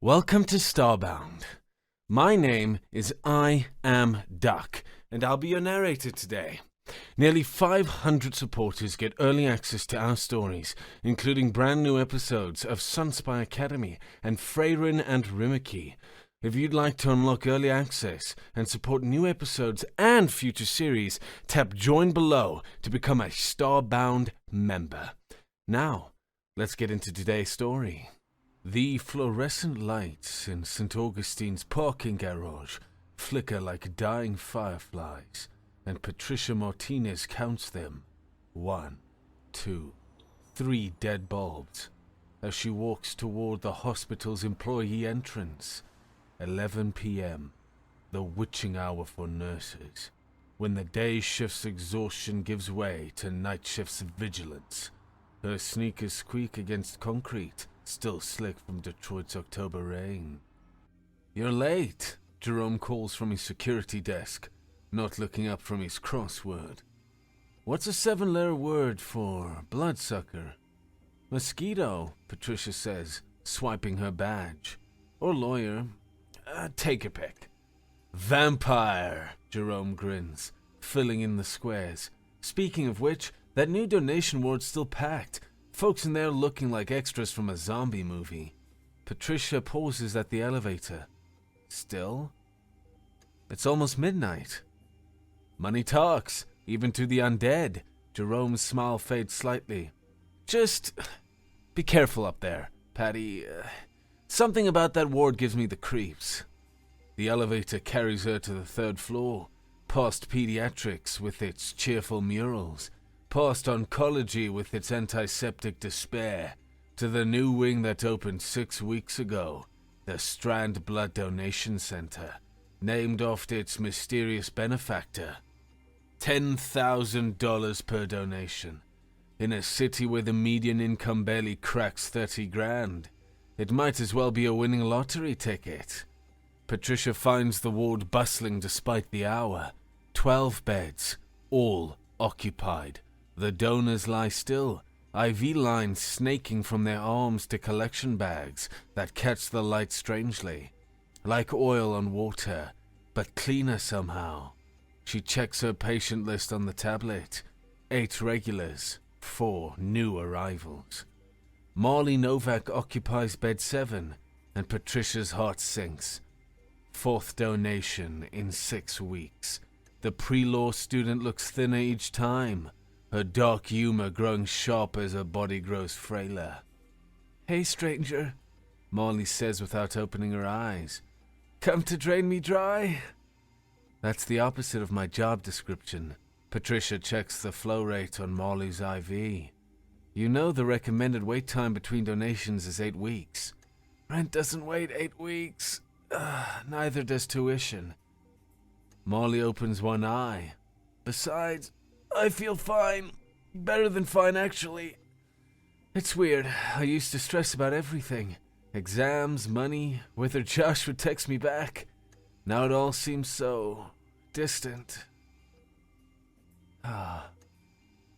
Welcome to Starbound. My name is I Am Duck, and I'll be your narrator today. Nearly 500 supporters get early access to our stories, including brand new episodes of Sunspy Academy and Freyrin and Rimiki. If you'd like to unlock early access and support new episodes and future series, tap join below to become a Starbound member. Now, let's get into today's story. The fluorescent lights in St. Augustine's parking garage flicker like dying fireflies, and Patricia Martinez counts them. 1, 2, 3 dead bulbs as she walks toward the hospital's employee entrance. 11 p.m., the witching hour for nurses, when the day shift's exhaustion gives way to night shift's vigilance. Her sneakers squeak against concrete, still slick from Detroit's October rain. "You're late," Jerome calls from his security desk, not looking up from his crossword. "What's a 7-letter word for bloodsucker?" "Mosquito," Patricia says, swiping her badge. "Or lawyer. Take a pick." "Vampire," Jerome grins, filling in the squares. Speaking of which, that new donation ward's still packed. Folks in there looking like extras from a zombie movie. Patricia pauses at the elevator. Still? It's almost midnight. "Money talks, even to the undead." Jerome's smile fades slightly. "Just be careful up there, Patty. Something about that ward gives me the creeps." The elevator carries her to the 3rd floor, past pediatrics with its cheerful murals, past oncology with its antiseptic despair, to the new wing that opened 6 weeks ago, the Strand Blood Donation Center, named after its mysterious benefactor. $10,000 per donation. In a city where the median income barely cracks 30 grand. It might as well be a winning lottery ticket. Patricia finds the ward bustling despite the hour. 12 beds, all occupied. The donors lie still, IV lines snaking from their arms to collection bags that catch the light strangely. Like oil on water, but cleaner somehow. She checks her patient list on the tablet. 8 regulars, 4 new arrivals. Marley Novak occupies bed 7, and Patricia's heart sinks. 4th donation in 6 weeks. The pre-law student looks thinner each time, her dark humor growing sharp as her body grows frailer. "Hey, stranger," Marley says without opening her eyes. "Come to drain me dry?" That's the opposite of my job description. Patricia checks the flow rate on Marley's IV. "You know the recommended wait time between donations is 8 weeks. Rent doesn't wait 8 weeks. Neither does tuition." Marley opens one eye. "Besides, I feel fine. Better than fine, actually. It's weird. I used to stress about everything. Exams, money, whether Josh would text me back. Now it all seems so distant."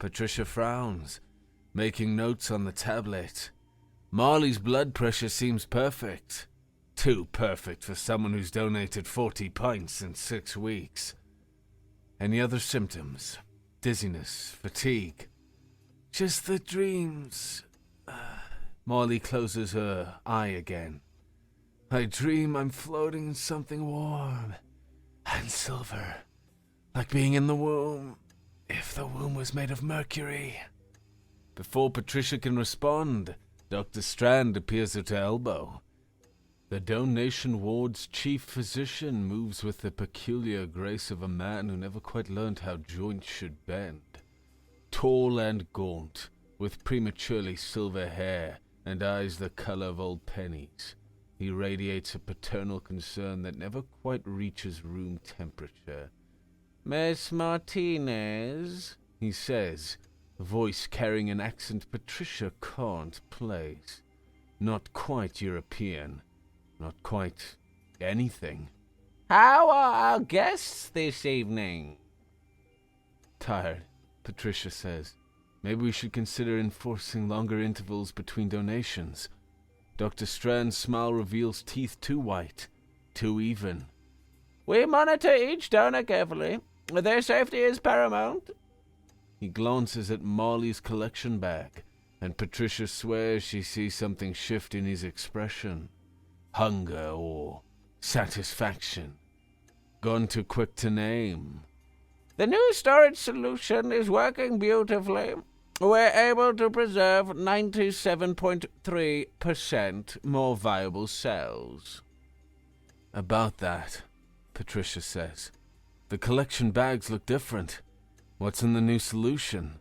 Patricia frowns, making notes on the tablet. Marley's blood pressure seems perfect. Too perfect for someone who's donated 40 pints in 6 weeks. Any other symptoms? Dizziness, fatigue. "Just the dreams." Marley closes her eye again. "I dream I'm floating in something warm and silver, like being in the womb, if the womb was made of mercury." Before Patricia can respond, Dr. Strand appears at her elbow. The donation ward's chief physician moves with the peculiar grace of a man who never quite learned how joints should bend. Tall and gaunt, with prematurely silver hair and eyes the color of old pennies, he radiates a paternal concern that never quite reaches room temperature. "Miss Martinez," he says, voice carrying an accent Patricia can't place. Not quite European. Not quite anything. "How are our guests this evening?" "Tired," Patricia says. "Maybe we should consider enforcing longer intervals between donations." Dr. Strand's smile reveals teeth too white, too even. We monitor each donor carefully. Their safety is paramount. He glances at Marley's collection bag, and Patricia swears she sees something shift in his expression. Hunger or satisfaction. Gone too quick to name. The new storage solution is working beautifully. We're able to preserve 97.3% more viable cells. About that, Patricia says. The collection bags look different. What's in the new solution?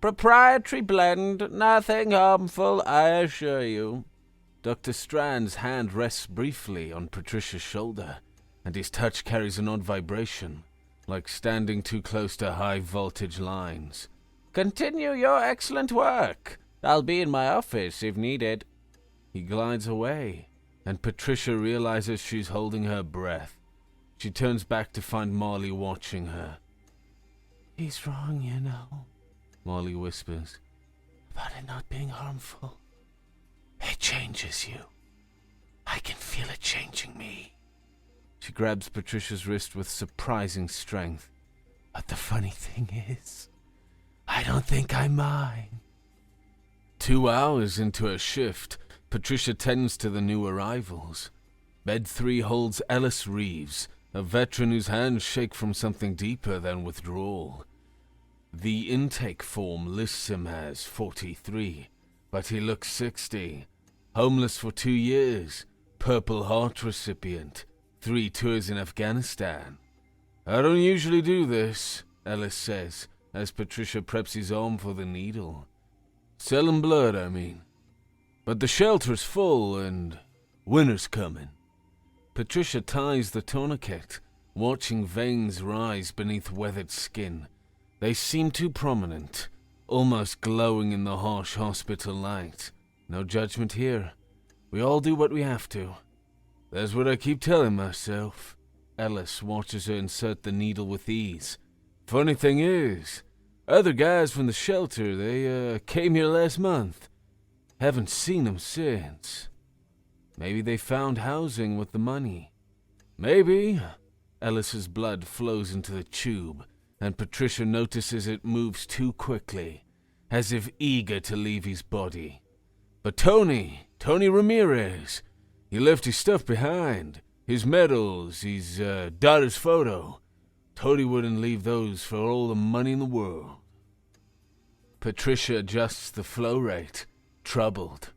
Proprietary blend, nothing harmful, I assure you. Dr. Strand's hand rests briefly on Patricia's shoulder, and his touch carries an odd vibration, like standing too close to high-voltage lines. Continue your excellent work. I'll be in my office if needed. He glides away, and Patricia realizes she's holding her breath. She turns back to find Marley watching her. He's wrong, you know, Marley whispers. About it not being harmful. It changes you. I can feel it changing me. She grabs Patricia's wrist with surprising strength. But the funny thing is, I don't think I mind. 2 hours into her shift, Patricia tends to the new arrivals. Bed 3 holds Ellis Reeves, a veteran whose hands shake from something deeper than withdrawal. The intake form lists him as 43, but he looks 60. Homeless for 2 years, Purple Heart recipient, 3 tours in Afghanistan. I don't usually do this, Ellis says, as Patricia preps his arm for the needle. Selling blood, I mean. But the shelter's full and winter's coming. Patricia ties the tourniquet, watching veins rise beneath weathered skin. They seem too prominent, almost glowing in the harsh hospital light. No judgment here. We all do what we have to. That's what I keep telling myself. Ellis watches her insert the needle with ease. Funny thing is, other guys from the shelter, they came here last month. Haven't seen them since. Maybe they found housing with the money. Maybe. Ellis's blood flows into the tube, and Patricia notices it moves too quickly, as if eager to leave his body. But Tony Ramirez, he left his stuff behind. His medals, his daughter's photo. Tony wouldn't leave those for all the money in the world. Patricia adjusts the flow rate, troubled.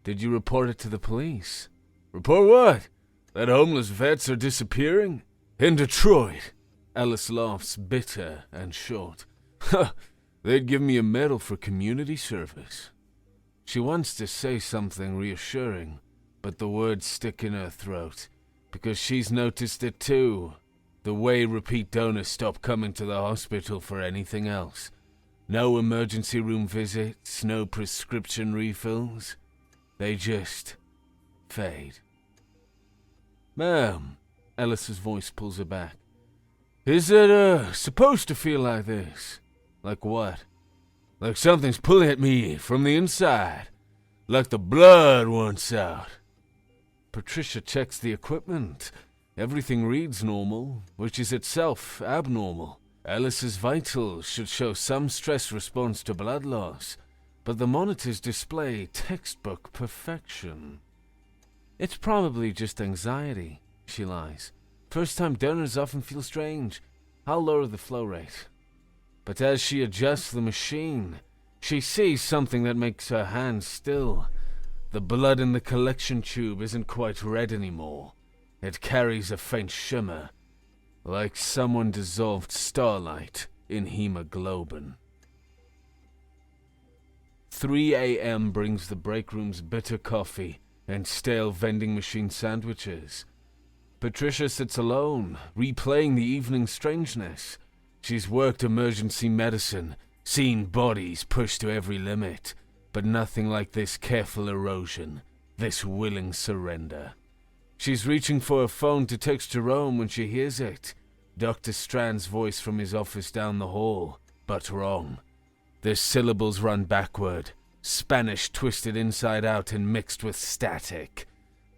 Did you report it to the police? Report what? That homeless vets are disappearing? In Detroit. Ellis laughs, bitter and short. Ha! They'd give me a medal for community service. She wants to say something reassuring, but the words stick in her throat, because she's noticed it too. The way repeat donors stop coming to the hospital for anything else. No emergency room visits, no prescription refills. They just fade. Ma'am, Ellis's voice pulls her back. Is it, supposed to feel like this? Like what? Like something's pulling at me from the inside. Like the blood wants out. Patricia checks the equipment. Everything reads normal, which is itself abnormal. Ellis's vitals should show some stress response to blood loss, but the monitors display textbook perfection. It's probably just anxiety, she lies. First-time donors often feel strange. I'll lower the flow rate. But as she adjusts the machine, she sees something that makes her hands still. The blood in the collection tube isn't quite red anymore. It carries a faint shimmer, like someone dissolved starlight in hemoglobin. 3 a.m. brings the break room's bitter coffee and stale vending machine sandwiches. Patricia sits alone, replaying the evening's strangeness. She's worked emergency medicine, seen bodies pushed to every limit, but nothing like this careful erosion, this willing surrender. She's reaching for her phone to text Jerome when she hears it. Dr. Strand's voice from his office down the hall, but wrong. Their syllables run backward, Spanish twisted inside out and mixed with static.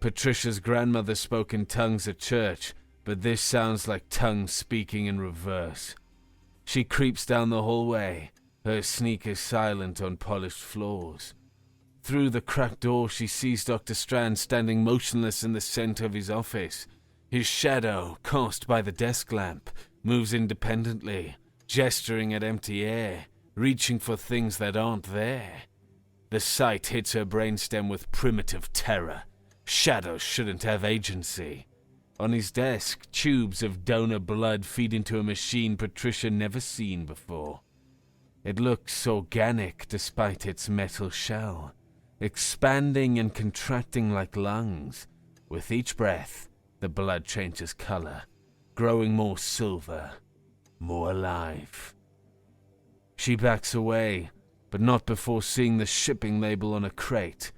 Patricia's grandmother spoke in tongues at church, but this sounds like tongues speaking in reverse. She creeps down the hallway, her sneakers silent on polished floors. Through the cracked door, she sees Dr. Strand standing motionless in the center of his office. His shadow, cast by the desk lamp, moves independently, gesturing at empty air, reaching for things that aren't there. The sight hits her brainstem with primitive terror. Shadows shouldn't have agency. On his desk, tubes of donor blood feed into a machine Patricia never seen before. It looks organic despite its metal shell, expanding and contracting like lungs. With each breath, the blood changes color, growing more silver, more alive. She backs away, but not before seeing the shipping label on a crate.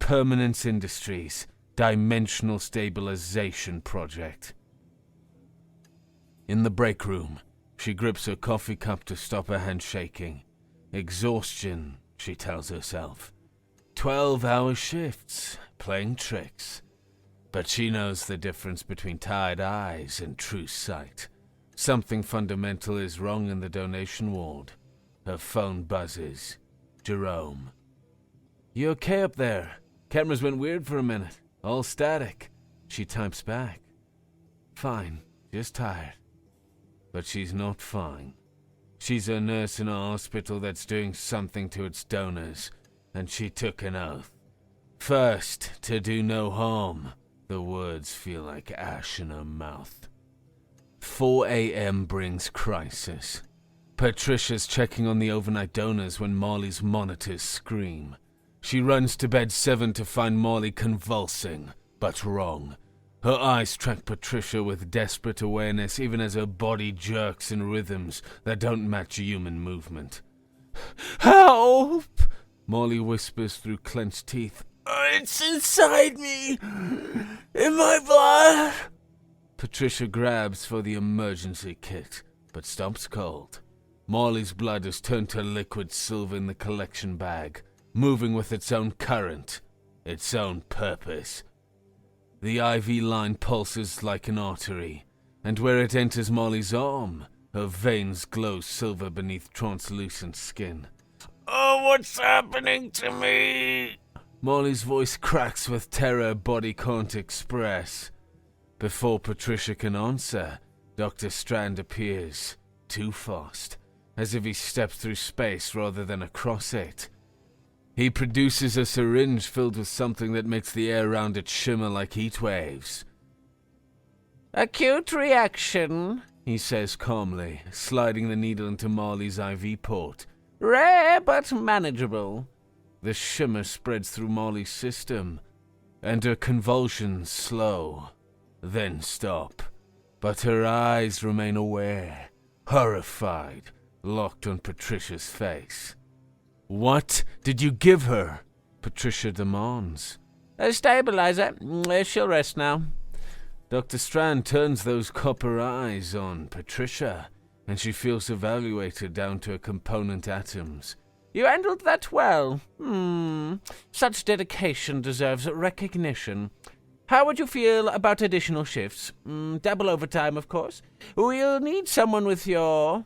Permanence Industries, Dimensional Stabilization Project. In the break room, she grips her coffee cup to stop her hand shaking. Exhaustion, she tells herself. 12-hour shifts, playing tricks. But she knows the difference between tired eyes and true sight. Something fundamental is wrong in the donation ward. Her phone buzzes. Jerome. You okay up there? Cameras went weird for a minute. All static. She types back. Fine, just tired. But she's not fine. She's a nurse in a hospital that's doing something to its donors, and she took an oath. First, to do no harm. The words feel like ash in her mouth. 4 a.m. brings crisis. Patricia's checking on the overnight donors when Marley's monitors scream. She runs to bed 7 to find Marley convulsing, but wrong. Her eyes track Patricia with desperate awareness even as her body jerks in rhythms that don't match human movement. Help! Marley whispers through clenched teeth. It's inside me! In my blood! Patricia grabs for the emergency kit, but stops cold. Marley's blood has turned to liquid silver in the collection bag, moving with its own current, its own purpose. The IV line pulses like an artery, and where it enters Marley's arm, her veins glow silver beneath translucent skin. Oh, what's happening to me? Marley's voice cracks with terror her body can't express. Before Patricia can answer, Dr. Strand appears, too fast, as if he stepped through space rather than across it. He produces a syringe filled with something that makes the air around it shimmer like heat waves. Acute reaction, he says calmly, sliding the needle into Marley's IV port. Rare but manageable. The shimmer spreads through Marley's system, and her convulsions slow, then stop. But her eyes remain aware, horrified, locked on Patricia's face. What did you give her? Patricia demands. A stabilizer. She'll rest now. Dr. Strand turns those copper eyes on Patricia, and she feels evaluated down to her component atoms. You handled that well. Such dedication deserves recognition. How would you feel about additional shifts? Double overtime, of course. We'll need someone with your...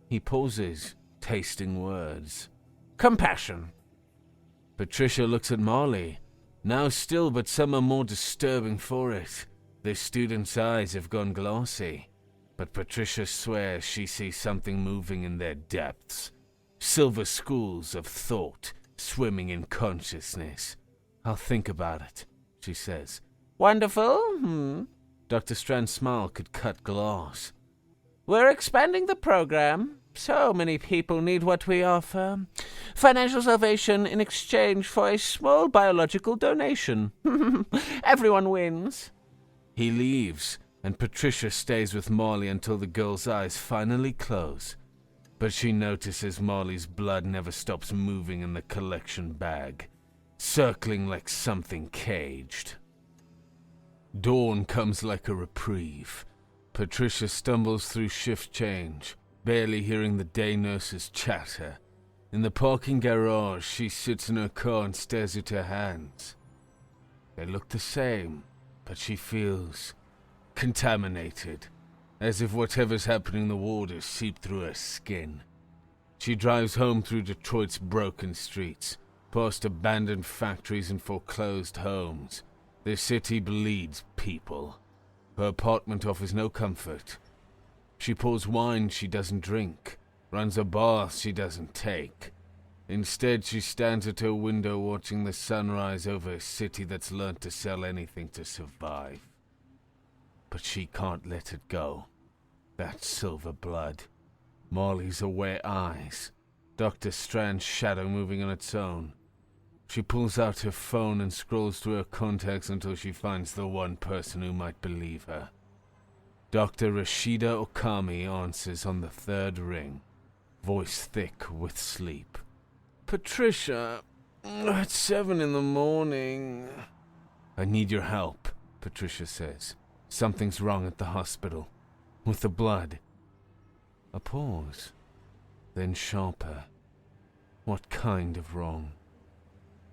He pauses, tasting words. Compassion. Patricia looks at Marley, now still but somehow more disturbing for it. The student's eyes have gone glassy, but Patricia swears she sees something moving in their depths. Silver schools of thought swimming in consciousness. I'll think about it, she says. Wonderful. Dr. Strand's smile could cut glass. We're expanding the program. So many people need what we offer. Financial salvation in exchange for a small biological donation. Everyone wins. He leaves, and Patricia stays with Marley until the girl's eyes finally close. But she notices Marley's blood never stops moving in the collection bag, circling like something caged. Dawn comes like a reprieve. Patricia stumbles through shift change, barely hearing the day nurses chatter. In the parking garage, she sits in her car and stares at her hands. They look the same, but she feels contaminated, as if whatever's happening in the water seeped through her skin. She drives home through Detroit's broken streets, past abandoned factories and foreclosed homes. The city bleeds people. Her apartment offers no comfort. She pours wine she doesn't drink, runs a bath she doesn't take. Instead, she stands at her window watching the sunrise over a city that's learned to sell anything to survive. But she can't let it go. That silver blood. Molly's aware eyes. Dr. Strand's shadow moving on its own. She pulls out her phone and scrolls through her contacts until she finds the one person who might believe her. Dr. Rashida Okami answers on the third ring, voice thick with sleep. Patricia, it's 7 a.m. I need your help, Patricia says. Something's wrong at the hospital. With the blood. A pause. Then sharper. What kind of wrong?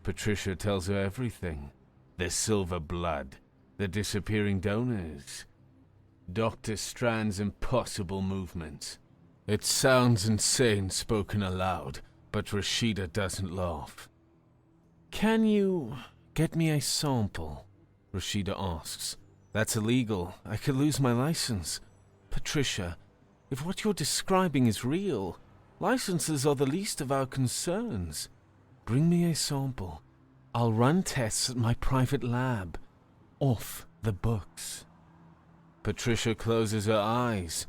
Patricia tells her everything. The silver blood. The disappearing donors. Dr. Strand's impossible movements. It sounds insane spoken aloud, but Rashida doesn't laugh. Can you get me a sample? Rashida asks. That's illegal. I could lose my license. Patricia, if what you're describing is real, licenses are the least of our concerns. Bring me a sample. I'll run tests at my private lab. Off the books. Patricia closes her eyes.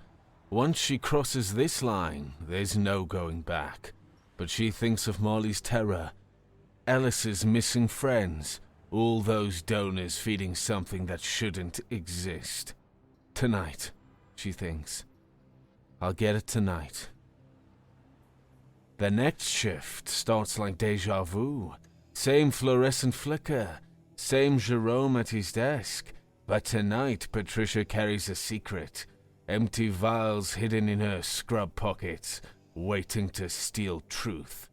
Once she crosses this line, there's no going back. But she thinks of Molly's terror, Ellis's missing friends, all those donors feeding something that shouldn't exist. Tonight, she thinks. I'll get it tonight. The next shift starts like deja vu. Same fluorescent flicker, same Jerome at his desk. But tonight, Patricia carries a secret. Empty vials hidden in her scrub pockets, waiting to steal truth.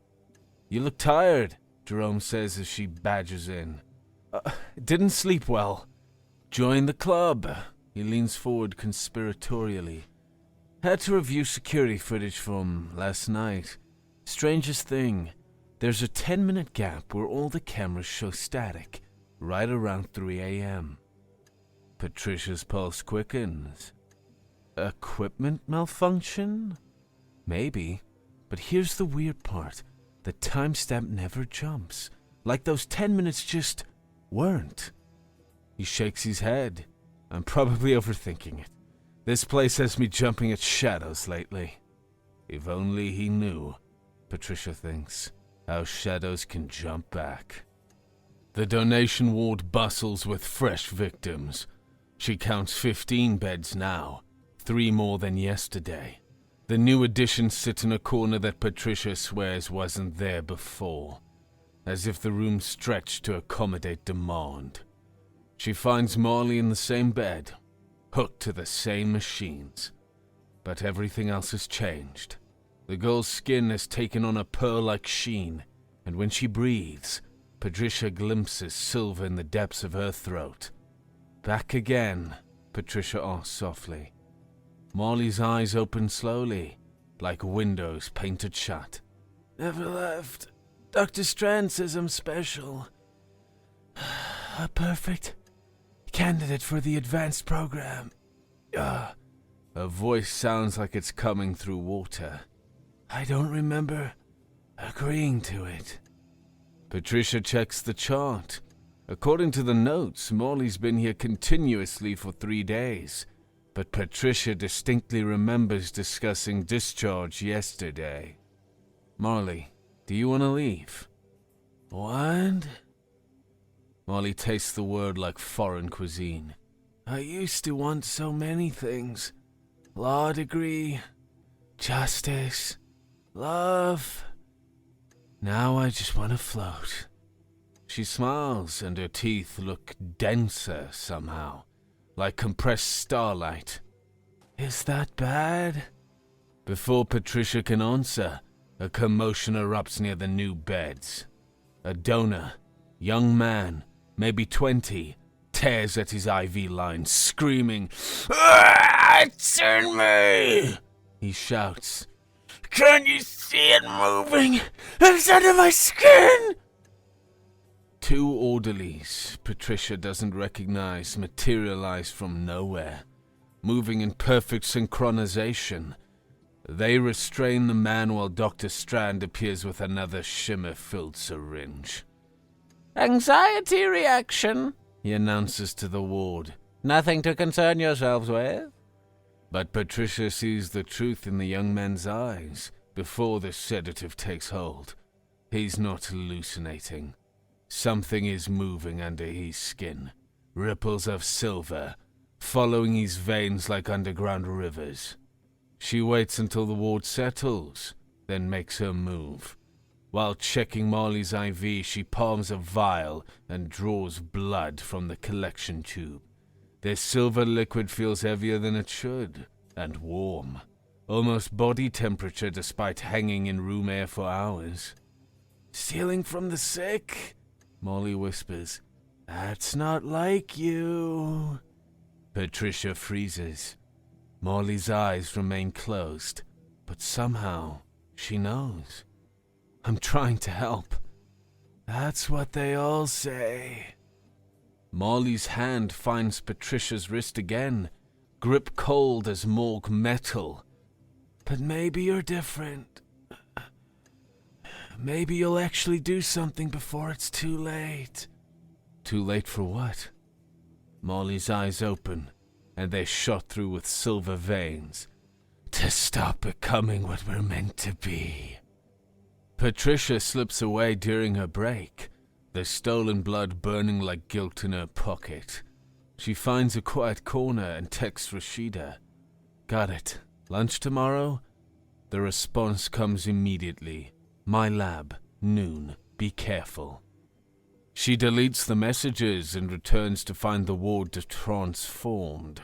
You look tired, Jerome says as she badgers in. Didn't sleep well. Join the club. He leans forward conspiratorially. Had to review security footage from last night. Strangest thing, there's a 10-minute gap where all the cameras show static, right around 3 a.m. Patricia's pulse quickens. Equipment malfunction? Maybe, but here's the weird part. The timestamp never jumps, like those 10 minutes just weren't. He shakes his head. I'm probably overthinking it. This place has me jumping at shadows lately. If only he knew, Patricia thinks, how shadows can jump back. The donation ward bustles with fresh victims. She counts 15 beds now, 3 more than yesterday. The new additions sit in a corner that Patricia swears wasn't there before, as if the room stretched to accommodate demand. She finds Molly in the same bed, hooked to the same machines. But everything else has changed. The girl's skin has taken on a pearl-like sheen, and when she breathes, Patricia glimpses silver in the depths of her throat. Back again, Patricia asks softly. Molly's eyes open slowly, like windows painted shut. Never left. Dr. Strand says I'm special. A perfect candidate for the advanced program. Her voice sounds like it's coming through water. I don't remember agreeing to it. Patricia checks the chart. According to the notes, Molly's been here continuously for 3 days, but Patricia distinctly remembers discussing discharge yesterday. Molly, do you want to leave? What? Molly tastes the word like foreign cuisine. I used to want so many things. Law degree, justice, love. Now I just want to float. She smiles and her teeth look denser somehow, like compressed starlight. Is that bad? Before Patricia can answer, A commotion erupts near the new beds. A donor, young man, maybe 20, tears at his IV line, screaming, "Ah, it's in me!" He shouts, "Can you see it moving? It's under my skin!" Two orderlies Patricia doesn't recognize materialize from nowhere, moving in perfect synchronization. They restrain the man while Dr. Strand appears with another shimmer-filled syringe. "Anxiety reaction," he announces to the ward. "Nothing to concern yourselves with." But Patricia sees the truth in the young man's eyes before the sedative takes hold. He's not hallucinating. Something is moving under his skin. Ripples of silver, following his veins like underground rivers. She waits until the ward settles, then makes her move. While checking Molly's IV, she palms a vial and draws blood from the collection tube. The silver liquid feels heavier than it should, and warm. Almost body temperature despite hanging in room air for hours. "Stealing from the sick?" Molly whispers. "That's not like you." Patricia freezes. Molly's eyes remain closed, but somehow she knows. "I'm trying to help." "That's what they all say." Molly's hand finds Patricia's wrist again, grip cold as morgue metal. "But maybe you're different. Maybe you'll actually do something before it's too late." Too late for what? Molly's eyes open, and they're shot through with silver veins. "To stop becoming what we're meant to be." Patricia slips away during her break, the stolen blood burning like guilt in her pocket. She finds a quiet corner and texts Rashida. "Got it. Lunch tomorrow?" The response comes immediately. "My lab, noon. Be careful." She deletes the messages and returns to find the ward transformed.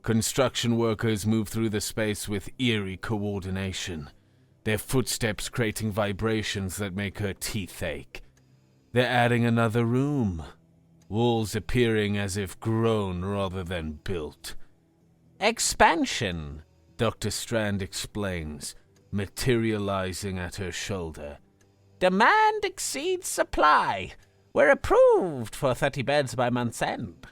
Construction workers move through the space with eerie coordination, their footsteps creating vibrations that make her teeth ache. They're adding another room, walls appearing as if grown rather than built. "Expansion," Dr. Strand explains, materializing at her shoulder. "Demand exceeds supply. We're approved for 30 beds by month's end."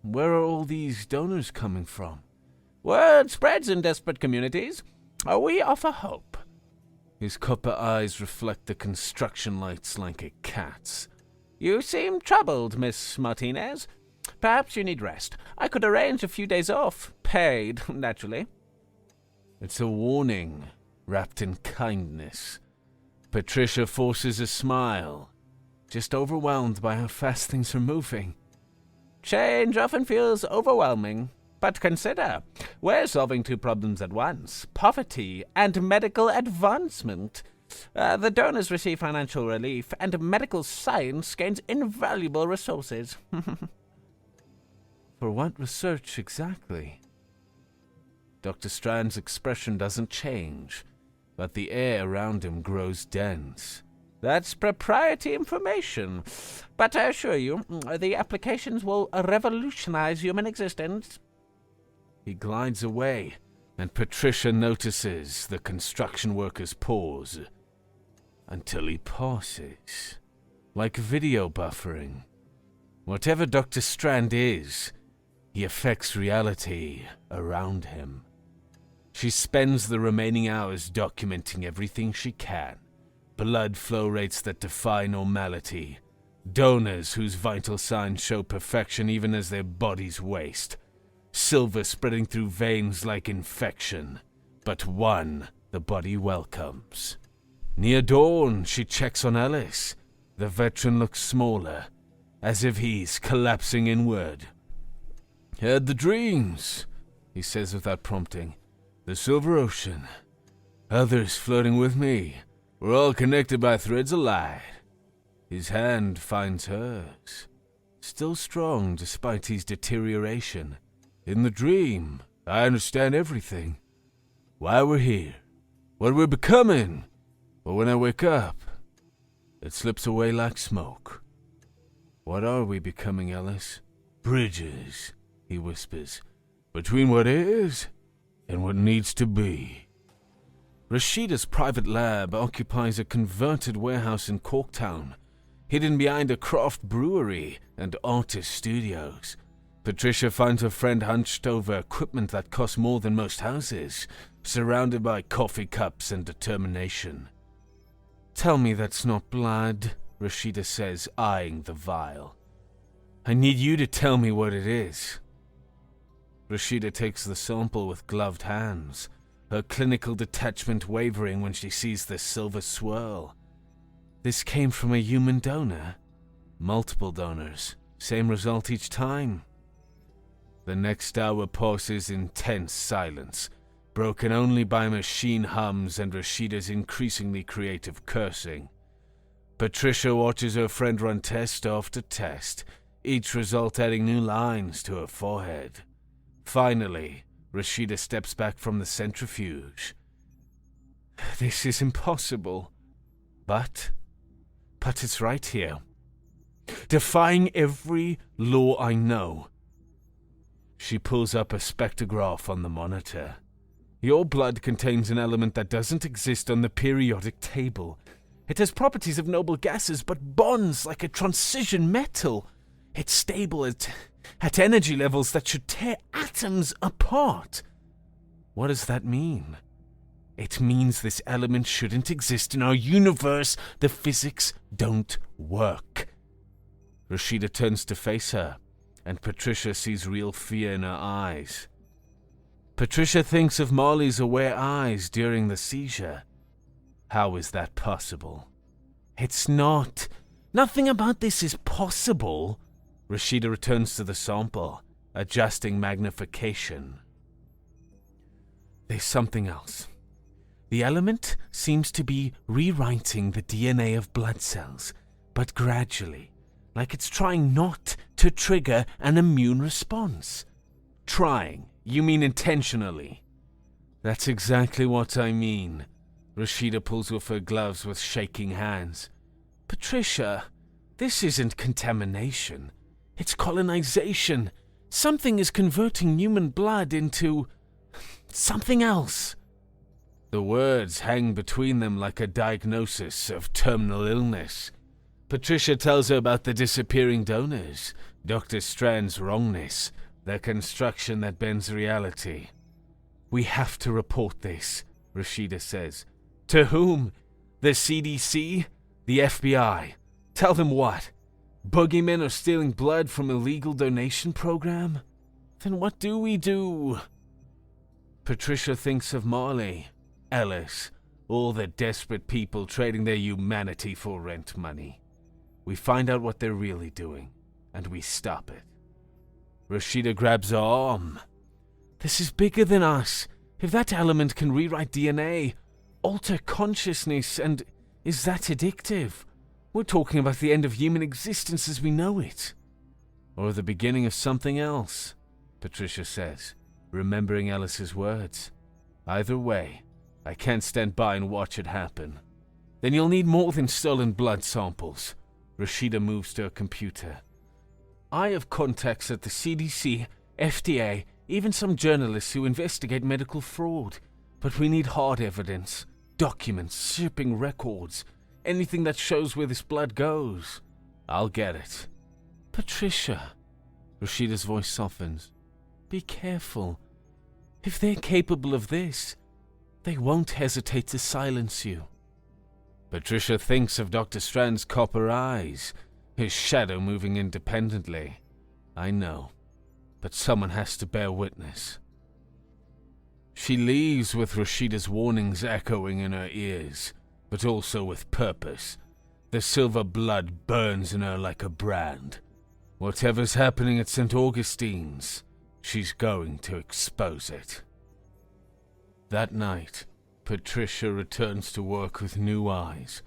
Where are all these donors coming from? "Word spreads in desperate communities. We offer hope." His copper eyes reflect the construction lights like a cat's. "You seem troubled, Miss Martinez. Perhaps you need rest. I could arrange a few days off. Paid, naturally." It's a warning, wrapped in kindness. Patricia forces a smile, just overwhelmed by how fast things are moving. "Change often feels overwhelming. But consider, we're solving two problems at once: poverty and medical advancement. The donors receive financial relief, and medical science gains invaluable resources." For what research exactly? Dr. Strand's expression doesn't change, but the air around him grows dense. "That's proprietary information. But I assure you, the applications will revolutionize human existence." He glides away, and Patricia notices the construction workers pause. Until he pauses, like video buffering. Whatever Dr. Strand is, he affects reality around him. She spends the remaining hours documenting everything she can. Blood flow rates that defy normality. Donors whose vital signs show perfection even as their bodies waste. Silver spreading through veins like infection. But one the body welcomes. Near dawn, she checks on Ellis. The veteran looks smaller, as if he's collapsing inward. "Had the dreams," he says without prompting. "The silver ocean. Others floating with me. We're all connected by threads of light." His hand finds hers, still strong despite his deterioration. "In the dream, I understand everything. Why we're here. What we're becoming. But when I wake up, it slips away like smoke. What are we becoming, Ellis? Bridges, he whispers, between what is and what needs to be. Rashida's private lab occupies a converted warehouse in Corktown, hidden behind a craft brewery and artist studios. Patricia finds her friend hunched over equipment that costs more than most houses, surrounded by coffee cups and determination. Tell me that's not blood, Rashida says, eyeing the vial. I need you to tell me what it is. Rashida takes the sample with gloved hands, her clinical detachment wavering when she sees the silver swirl. This came from a human donor. Multiple donors. Same result each time. The next hour passes in tense silence, broken only by machine hums and Rashida's increasingly creative cursing. Patricia watches her friend run test after test, each result adding new lines to her forehead. Finally, Rashida steps back from the centrifuge. This is impossible. But it's right here. Defying every law I know. She pulls up a spectrograph on the monitor. Your blood contains an element that doesn't exist on the periodic table. It has properties of noble gases, but bonds like a transition metal. It's stable at energy levels that should tear atoms apart. What does that mean? It means this element shouldn't exist in our universe. The physics don't work. Rashida turns to face her, and Patricia sees real fear in her eyes. Patricia thinks of Molly's aware eyes during the seizure. How is that possible? It's not. Nothing about this is possible. Rashida returns to the sample, adjusting magnification. There's something else. The element seems to be rewriting the DNA of blood cells, but gradually, like it's trying not to trigger an immune response. Trying? You mean intentionally? That's exactly what I mean. Rashida pulls off her gloves with shaking hands. Patricia, this isn't contamination. It's colonization. Something is converting human blood into something else. The words hang between them like a diagnosis of terminal illness. Patricia tells her about the disappearing donors, Dr. Strand's wrongness, the construction that bends reality. We have to report this, Rashida says. To whom? The CDC? The FBI? Tell them what? Boogeymen are stealing blood from a legal donation program? Then what do we do? Patricia thinks of Marley, Ellis, all the desperate people trading their humanity for rent money. We find out what they're really doing, and we stop it. Rashida grabs her arm. This is bigger than us. If that element can rewrite DNA, alter consciousness, and is that addictive? We're talking about the end of human existence as we know it. Or the beginning of something else, Patricia says, remembering Ellis's words. Either way, I can't stand by and watch it happen. Then you'll need more than stolen blood samples. Rashida moves to her computer. I have contacts at the CDC, FDA, even some journalists who investigate medical fraud. But we need hard evidence, documents, shipping records, anything that shows where this blood goes. I'll get it. Patricia. Rashida's voice softens. Be careful. If they're capable of this, they won't hesitate to silence you. Patricia thinks of Dr. Strand's copper eyes, his shadow moving independently. I know, but someone has to bear witness. She leaves with Rashida's warnings echoing in her ears, but also with purpose. The silver blood burns in her like a brand. Whatever's happening at St. Augustine's, she's going to expose it. That night, Patricia returns to work with new eyes.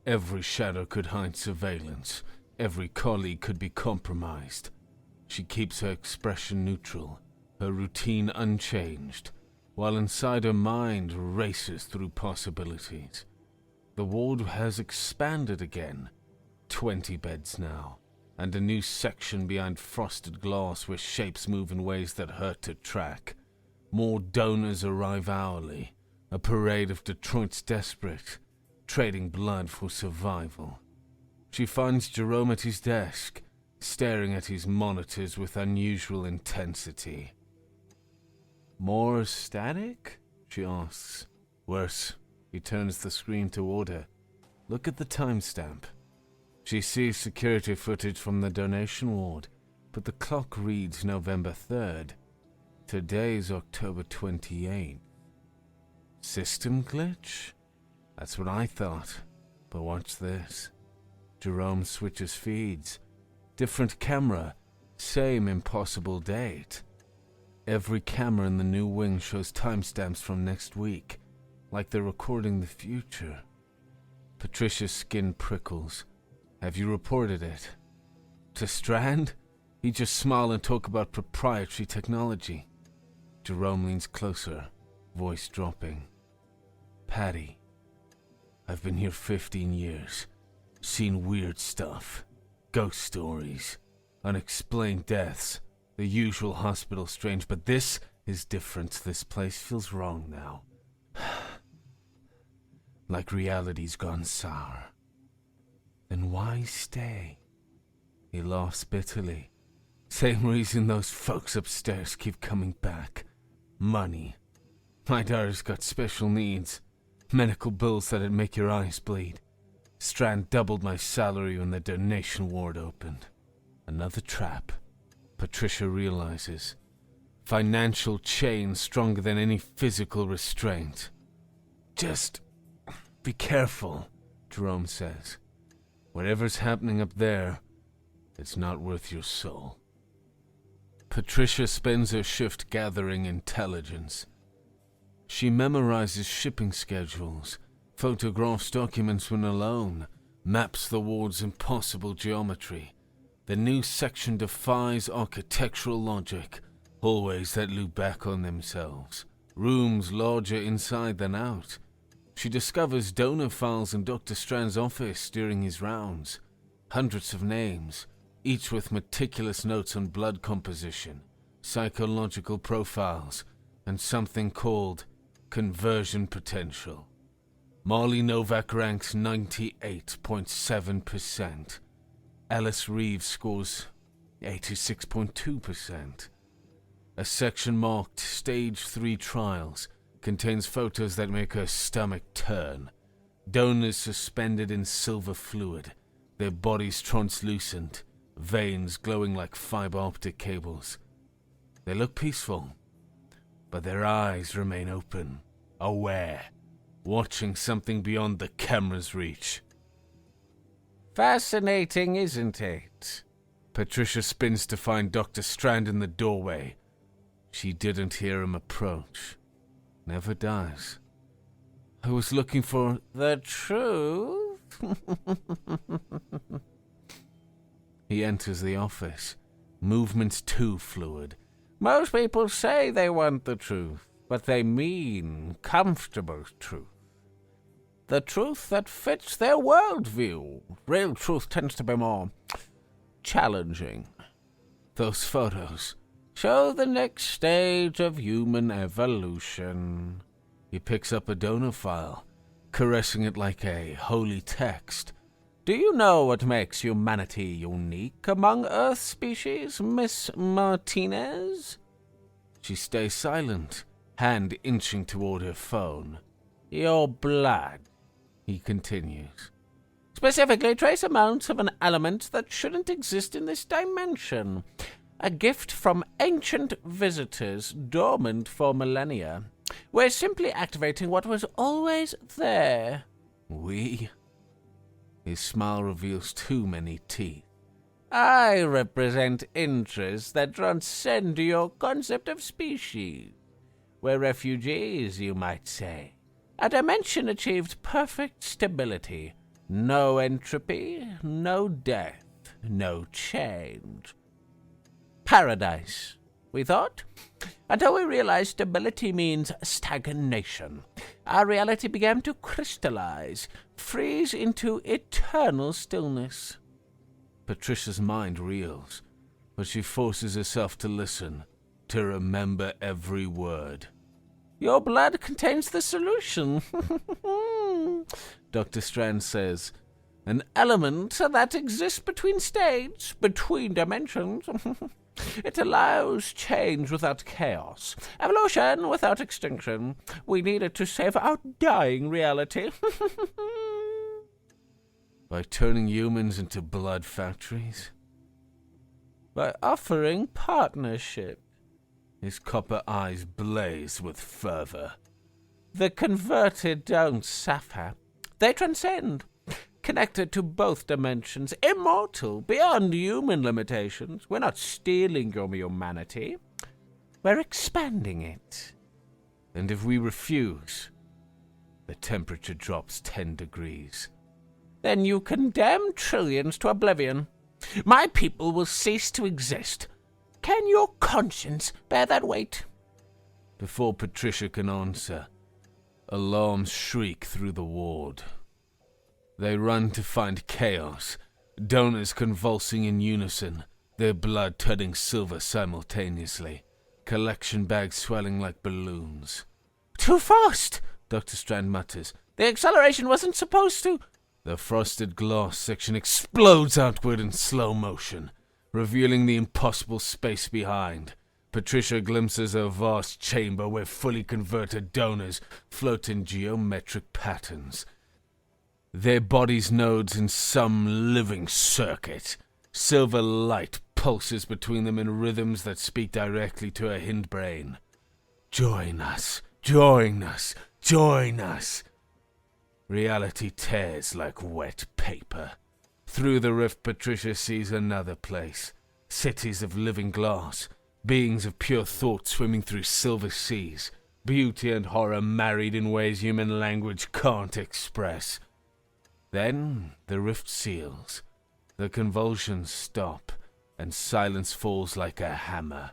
Every shadow could hide surveillance. Every colleague could be compromised. She keeps her expression neutral, her routine unchanged, while inside her mind races through possibilities. The ward has expanded again. 20 beds now, and a new section behind frosted glass where shapes move in ways that hurt to track. More donors arrive hourly, a parade of Detroit's desperate, trading blood for survival. She finds Jerome at his desk, staring at his monitors with unusual intensity. "More static?" she asks. "Worse." He turns the screen toward her. "Look at the timestamp." She sees security footage from the donation ward, but the clock reads November 3rd. Today's October 28th. System glitch? That's what I thought. But watch this. Jerome switches feeds. Different camera, same impossible date. Every camera in the new wing shows timestamps from next week, like they're recording the future. Patricia's skin prickles. "Have you reported it?" "To Strand?" He just smile and talk about proprietary technology. Jerome leans closer, voice dropping. "Patty, I've been here 15 years, seen weird stuff, ghost stories, unexplained deaths, the usual hospital strange, but this is different. This place feels wrong now. Like reality's gone sour. Then why stay?" He laughs bitterly. "Same reason those folks upstairs keep coming back. Money. My daughter's got special needs. Medical bills that'd make your eyes bleed. Strand doubled my salary when the donation ward opened. Another trap." Patricia realizes. Financial chain stronger than any physical restraint. "Just be careful," Jerome says. "Whatever's happening up there, it's not worth your soul." Patricia spends her shift gathering intelligence. She memorizes shipping schedules, photographs documents when alone, maps the ward's impossible geometry. The new section defies architectural logic, hallways that loop back on themselves, rooms larger inside than out. She discovers donor files in Dr. Strand's office during his rounds. Hundreds of names, each with meticulous notes on blood composition, psychological profiles, and something called conversion potential. Marley Novak ranks 98.7%. Alice Reeves scores 86.2%. A section marked Stage 3 Trials contains photos that make her stomach turn. Donors suspended in silver fluid, their bodies translucent, veins glowing like fiber optic cables. They look peaceful, but their eyes remain open, aware, watching something beyond the camera's reach. Fascinating, isn't it? Patricia spins to find Dr. Strand in the doorway. She didn't hear him approach. Never does. "I was looking for the truth." He enters the office. Movements too fluid. "Most people say they want the truth, but they mean comfortable truth. The truth that fits their worldview. Real truth tends to be more challenging." "Those photos show the next stage of human evolution." He picks up a donor file, caressing it like a holy text. "Do you know what makes humanity unique among Earth species, Miss Martinez?" She stays silent, hand inching toward her phone. "Your blood," he continues. "Specifically trace amounts of an element that shouldn't exist in this dimension. A gift from ancient visitors, dormant for millennia. We're simply activating what was always there." "We?" His smile reveals too many teeth. "I represent interests that transcend your concept of species. We're refugees, you might say. A dimension achieved perfect stability. No entropy, no death, no change. Paradise, we thought, until we realized stability means stagnation. Our reality began to crystallize, freeze into eternal stillness. Patricia's mind reels, but she forces herself to listen, to remember every word. Your blood contains the solution, Dr. Strand says. an element that exists between states, between dimensions. It allows change without chaos, evolution without extinction. We need it to save our dying reality. By turning humans into blood factories? By offering partnership. His copper eyes blaze with fervor. The converted don't suffer. They transcend, connected to both dimensions, immortal, beyond human limitations. We're not stealing your humanity. We're expanding it. And if we refuse, the temperature drops 10 degrees. Then you condemn trillions to oblivion. My people will cease to exist. Can your conscience bear that weight? Before Patricia can answer, alarms shriek through the ward. They run to find chaos, donors convulsing in unison, their blood turning silver simultaneously, collection bags swelling like balloons. Too fast, Dr. Strand mutters. The acceleration wasn't supposed to... The frosted glass section explodes outward in slow motion, revealing the impossible space behind. Patricia glimpses a vast chamber where fully converted donors float in geometric patterns. Their bodies nodes in some living circuit. Silver light pulses between them in rhythms that speak directly to her hindbrain. Join us, join us, join us. Reality tears like wet paper. Through the rift, Patricia sees another place. Cities of living glass, beings of pure thought swimming through silver seas, beauty and horror married in ways human language can't express. Then the rift seals, the convulsions stop, and silence falls like a hammer.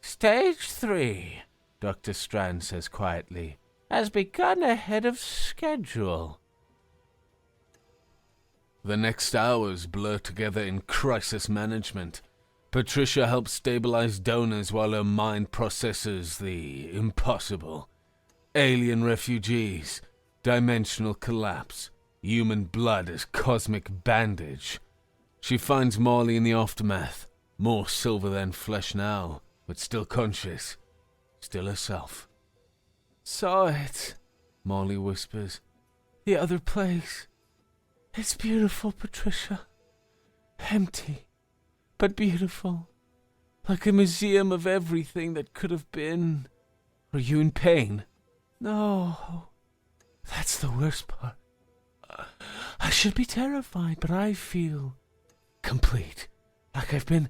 Stage 3, Dr. Strand says quietly, has begun ahead of schedule. The next hours blur together in crisis management. Patricia helps stabilize donors while her mind processes the impossible. Alien refugees, dimensional collapse, human blood as cosmic bandage. She finds Marley in the aftermath, more silver than flesh now, but still conscious, still herself. Saw it, Marley whispers. the other place. It's beautiful, Patricia. Empty, but beautiful. Like a museum of everything that could have been. Are you in pain? No, that's the worst part. I should be terrified, but I feel complete. Like I've been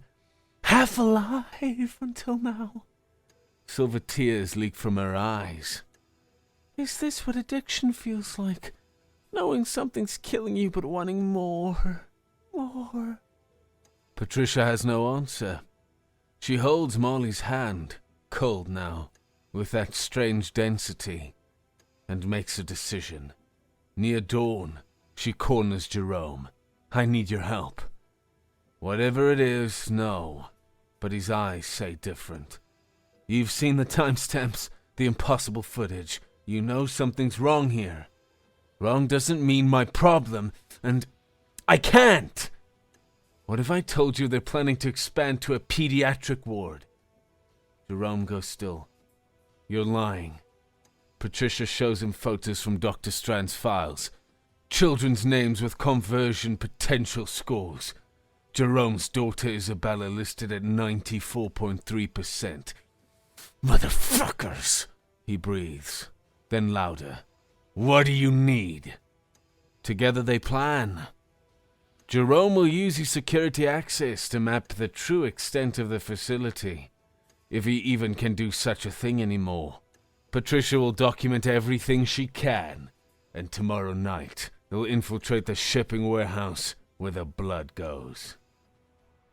half alive until now. Silver tears leak from her eyes. Is this what addiction feels like? Knowing something's killing you but wanting more. More. Patricia has no answer. She holds Marley's hand, cold now, with that strange density, and makes a decision. Near dawn, she corners Jerome. I need your help. Whatever it is, no. But his eyes say different. You've seen the timestamps, the impossible footage. You know something's wrong here. Wrong doesn't mean my problem, and I can't! What if I told you they're planning to expand to a pediatric ward? Jerome goes still. You're lying. Patricia shows him photos from Dr. Strand's files. Children's names with conversion potential scores. Jerome's daughter Isabella listed at 94.3%. Motherfuckers! He breathes. Then louder. What do you need? Together they plan. Jerome will use his security access to map the true extent of the facility, if he even can do such a thing anymore. Patricia will document everything she can, and tomorrow night they'll infiltrate the shipping warehouse where the blood goes.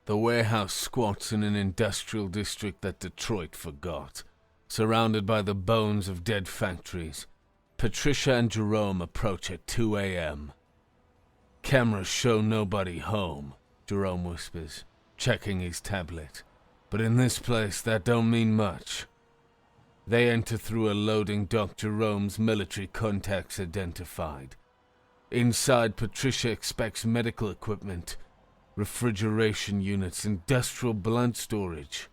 The warehouse squats in an industrial district that Detroit forgot, surrounded by the bones of dead factories. Patricia and Jerome approach at 2 a.m. "Cameras show nobody home," Jerome whispers, checking his tablet. "But in this place, that don't mean much." They enter through a loading dock. Jerome's military contacts identified. Inside, Patricia expects medical equipment, refrigeration units, industrial blunt storage.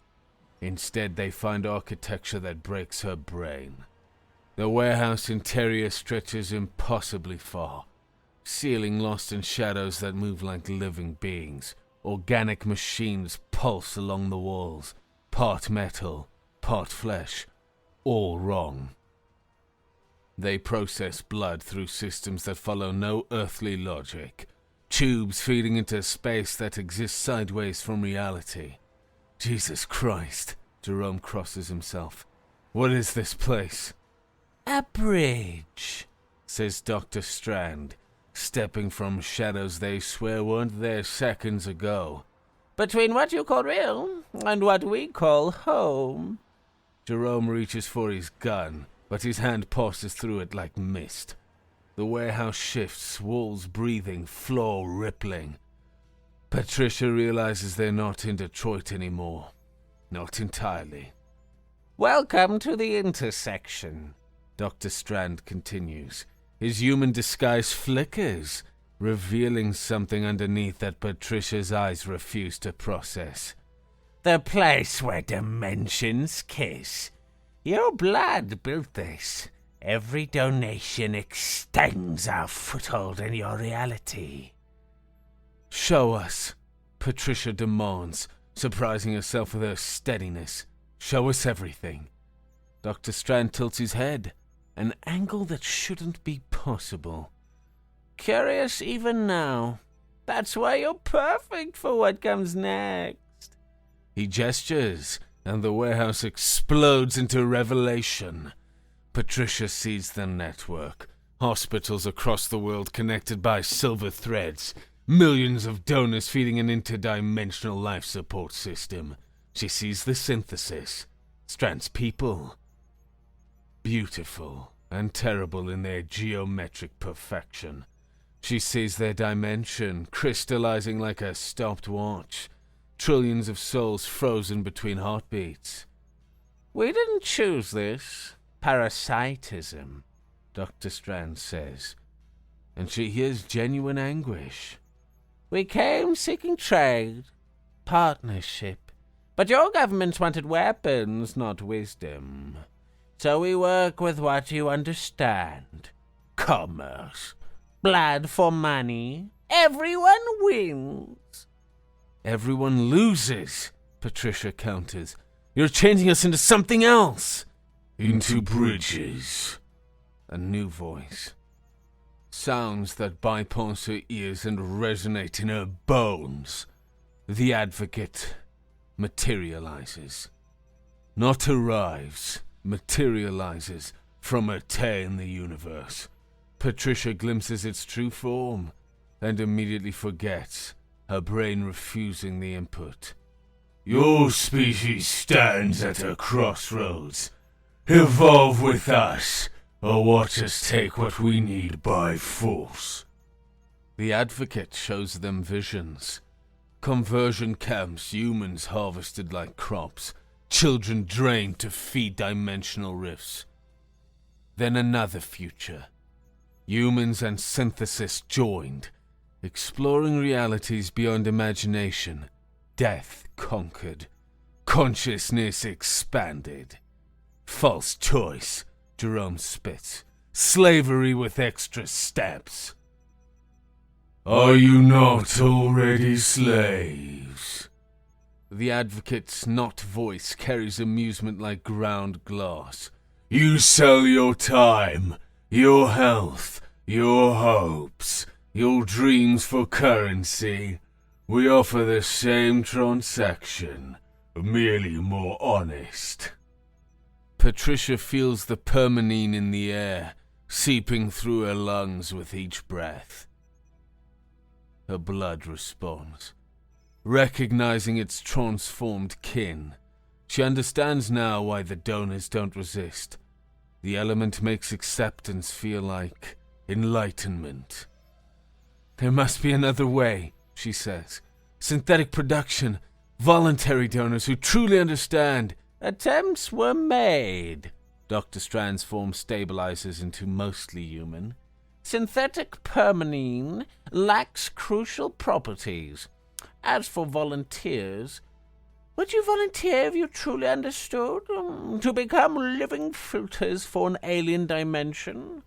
Instead, they find architecture that breaks her brain. The warehouse interior stretches impossibly far, ceiling lost in shadows that move like living beings. Organic machines pulse along the walls, part metal, part flesh, all wrong. They process blood through systems that follow no earthly logic, tubes feeding into space that exists sideways from reality. Jesus Christ, Jerome crosses himself. What is this place? "A bridge," says Dr. Strand, stepping from shadows they swear weren't there seconds ago. "Between what you call real and what we call home." Jerome reaches for his gun, but his hand passes through it like mist. The warehouse shifts, walls breathing, floor rippling. Patricia realizes they're not in Detroit anymore. Not entirely. "Welcome to the intersection," Dr. Strand continues. His human disguise flickers, revealing something underneath that Patricia's eyes refuse to process. "The place where dimensions kiss. Your blood built this. Every donation extends our foothold in your reality." "Show us," Patricia demands, surprising herself with her steadiness. "Show us everything." Dr. Strand tilts his head, an angle that shouldn't be possible. "Curious even now. That's why you're perfect for what comes next." He gestures, and the warehouse explodes into revelation. Patricia sees the network. Hospitals across the world connected by silver threads. Millions of donors feeding an interdimensional life support system. She sees the synthesis. Strand's people. Beautiful and terrible in their geometric perfection. She sees their dimension, crystallizing like a stopped watch. Trillions of souls frozen between heartbeats. "We didn't choose this. Parasitism," Dr. Strand says, and she hears genuine anguish. "We came seeking trade, partnership, but your governments wanted weapons, not wisdom. So we work with what you understand. Commerce. Blood for money. Everyone wins." "Everyone loses," Patricia counters. "You're changing us into something else." "Into bridges." A new voice. Sounds that bypass her ears and resonate in her bones. The advocate materializes. Not arrives, materializes from a tear in the universe. Patricia glimpses its true form and immediately forgets, her brain refusing the input. "Your species stands at a crossroads. Evolve with us, or watch us take what we need by force." The advocate shows them visions. Conversion camps, humans harvested like crops, children drained to feed dimensional rifts. Then another future. Humans and synthesis joined, exploring realities beyond imagination. Death conquered. Consciousness expanded. "False choice," Jerome spits. "Slavery with extra steps." "Are you not already slaves?" The advocate's not voice carries amusement like ground glass. "You sell your time, your health, your hopes, your dreams for currency. We offer the same transaction, merely more honest." Patricia feels the permanene in the air, seeping through her lungs with each breath. Her blood responds. recognizing its transformed kin. She understands now why the donors don't resist. The element makes acceptance feel like enlightenment. There must be another way, she says. Synthetic production, voluntary donors who truly understand. Attempts were made. Dr. Strand's form stabilizes into mostly human. Synthetic permanene lacks crucial properties. As for volunteers, would you volunteer if you truly understood? To become living filters for an alien dimension?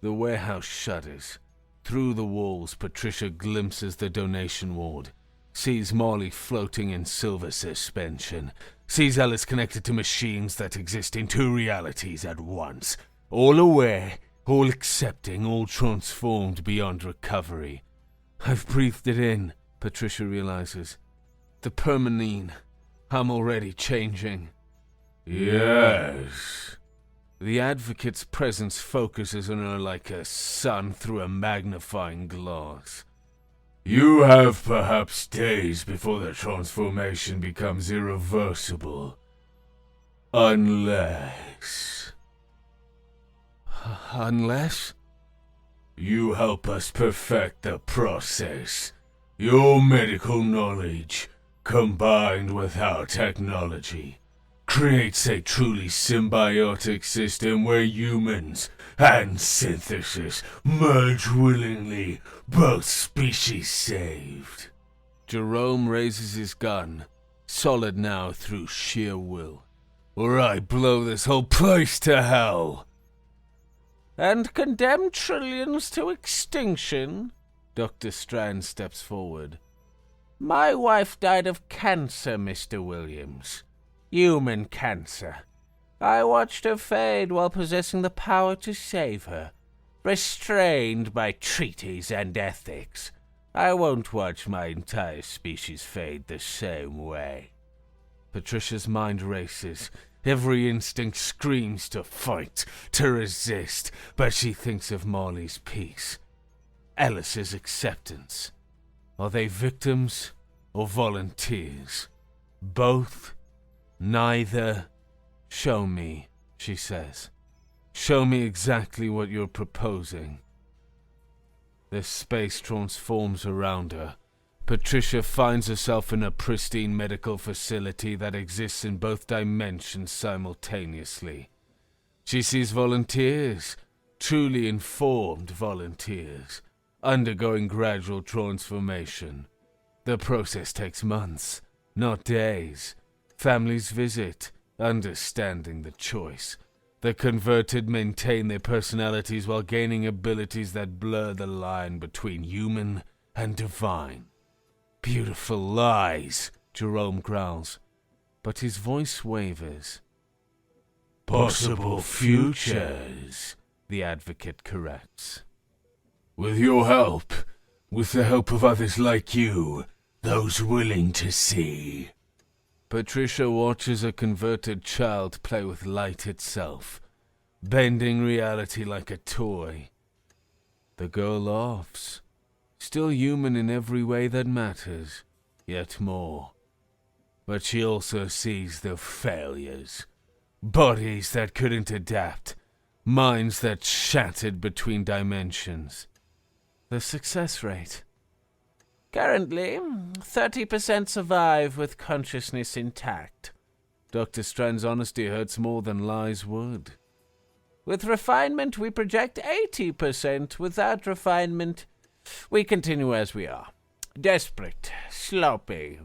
The warehouse shudders. Through the walls, Patricia glimpses the donation ward, sees Molly floating in silver suspension, sees Alice connected to machines that exist in two realities at once, all aware, all accepting, all transformed beyond recovery. I've breathed it in, Patricia realizes. The permanene. I'm already changing. Yes. The advocate's presence focuses on her like a sun through a magnifying glass. You have perhaps days before the transformation becomes irreversible. Unless... Unless? You help us perfect the process. Your medical knowledge, combined with our technology, creates a truly symbiotic system where humans and synthesis merge willingly, both species saved. Jerome raises his gun, solid now through sheer will. Or I blow this whole place to hell. And condemn trillions to extinction? Dr. Strand steps forward. My wife died of cancer, Mr. Williams. Human cancer. I watched her fade while possessing the power to save her, restrained by treaties and ethics. I won't watch my entire species fade the same way. Patricia's mind races. Every instinct screams to fight, to resist, but she thinks of Molly's peace. Alice's acceptance. Are they victims or volunteers? Both? Neither? Show me, she says. Show me exactly what you're proposing. The space transforms around her. Patricia finds herself in a pristine medical facility that exists in both dimensions simultaneously. She sees volunteers, truly informed volunteers, undergoing gradual transformation. The process takes months, not days. Families visit, understanding the choice. The converted maintain their personalities while gaining abilities that blur the line between human and divine. Beautiful lies, Jerome growls, but his voice wavers. Possible futures, the advocate corrects. With your help, with the help of others like you, those willing to see. Patricia watches a converted child play with light itself, bending reality like a toy. The girl laughs. Still human in every way that matters, yet more. But she also sees the failures. Bodies that couldn't adapt. Minds that shattered between dimensions. The success rate. Currently, 30% survive with consciousness intact. Dr. Strand's honesty hurts more than lies would. With refinement, we project 80%. Without refinement, we continue as we are. Desperate, sloppy.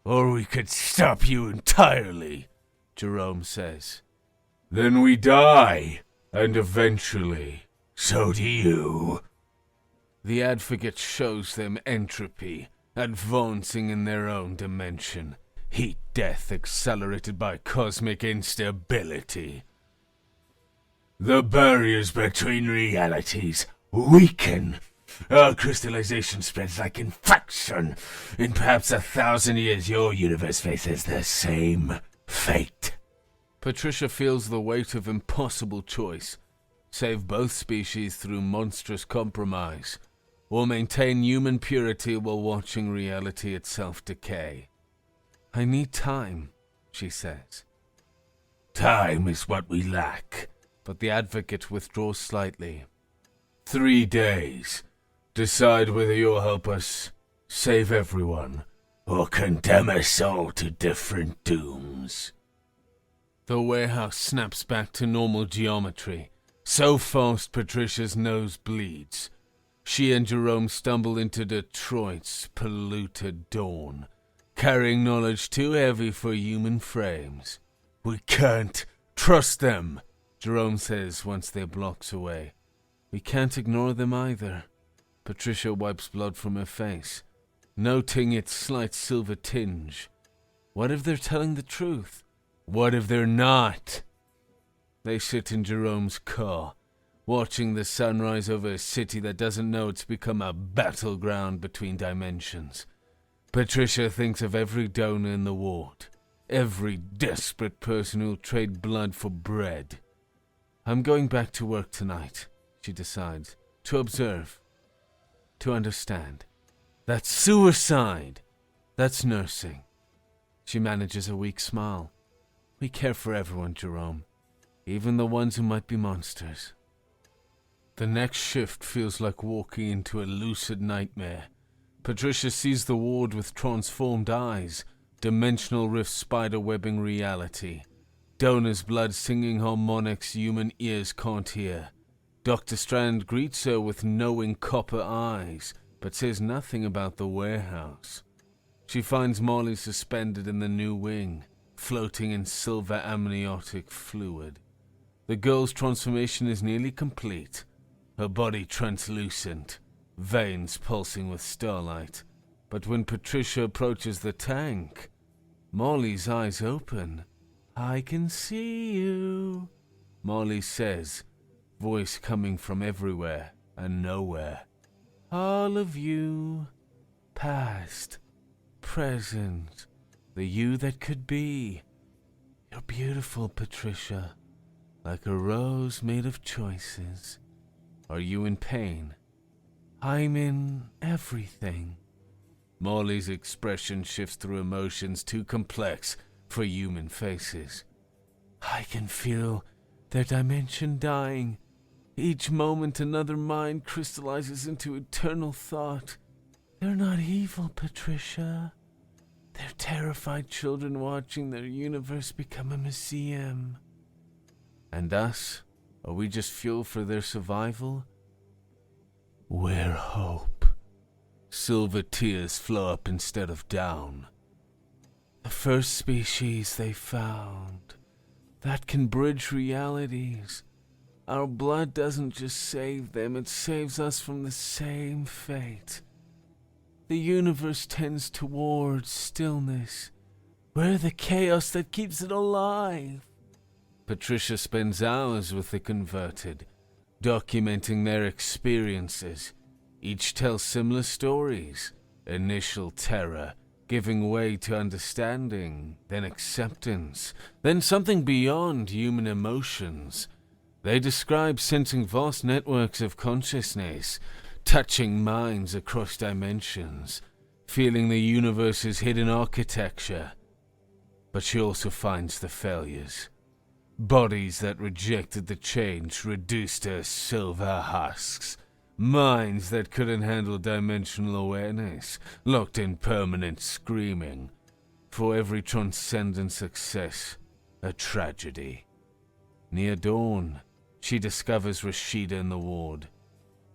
Or we could stop you entirely, Jerome says. Then we die, and eventually, so do you. The advocate shows them entropy, advancing in their own dimension. Heat death accelerated by cosmic instability. The barriers between realities weaken. Our crystallization spreads like infection. In perhaps 1,000 years, your universe faces the same fate. Patricia feels the weight of impossible choice. Save both species through monstrous compromise, or maintain human purity while watching reality itself decay. I need time, she says. Time is what we lack. But the advocate withdraws slightly. 3 days. Decide whether you'll help us save everyone, or condemn us all to different dooms. The warehouse snaps back to normal geometry. So fast Patricia's nose bleeds. She and Jerome stumble into Detroit's polluted dawn, carrying knowledge too heavy for human frames. We can't trust them, Jerome says once they're blocks away. We can't ignore them either. Patricia wipes blood from her face, noting its slight silver tinge. What if they're telling the truth? What if they're not? They sit in Jerome's car, watching the sunrise over a city that doesn't know it's become a battleground between dimensions. Patricia thinks of every donor in the ward, every desperate person who'll trade blood for bread. I'm going back to work tonight, she decides, to observe, to understand. That's suicide. That's nursing. She manages a weak smile. We care for everyone, Jerome, even the ones who might be monsters. The next shift feels like walking into a lucid nightmare. Patricia sees the ward with transformed eyes, dimensional rift spiderwebbing reality. Donor's blood singing harmonics human ears can't hear. Dr. Strand greets her with knowing copper eyes, but says nothing about the warehouse. She finds Molly suspended in the new wing, floating in silver amniotic fluid. The girl's transformation is nearly complete, her body translucent, veins pulsing with starlight. But when Patricia approaches the tank, Molly's eyes open. I can see you, Molly says, voice coming from everywhere and nowhere. All of you, past, present, the you that could be. You're beautiful, Patricia, like a rose made of choices. Are you in pain? I'm in everything. Molly's expression shifts through emotions too complex for human faces. I can feel their dimension dying. Each moment another mind crystallizes into eternal thought. They're not evil, Patricia. They're terrified children watching their universe become a museum. And us? Are we just fuel for their survival? We're hope. Silver tears flow up instead of down. The first species they found that can bridge realities. Our blood doesn't just save them, it saves us from the same fate. The universe tends towards stillness. We're the chaos that keeps it alive. Patricia spends hours with the converted, documenting their experiences. Each tells similar stories. Initial terror, giving way to understanding, then acceptance, then something beyond human emotions. They describe sensing vast networks of consciousness, touching minds across dimensions, feeling the universe's hidden architecture. But she also finds the failures. Bodies that rejected the change, reduced to silver husks. Minds that couldn't handle dimensional awareness, locked in permanent screaming. For every transcendent success, a tragedy. Near dawn, she discovers Rashida in the ward.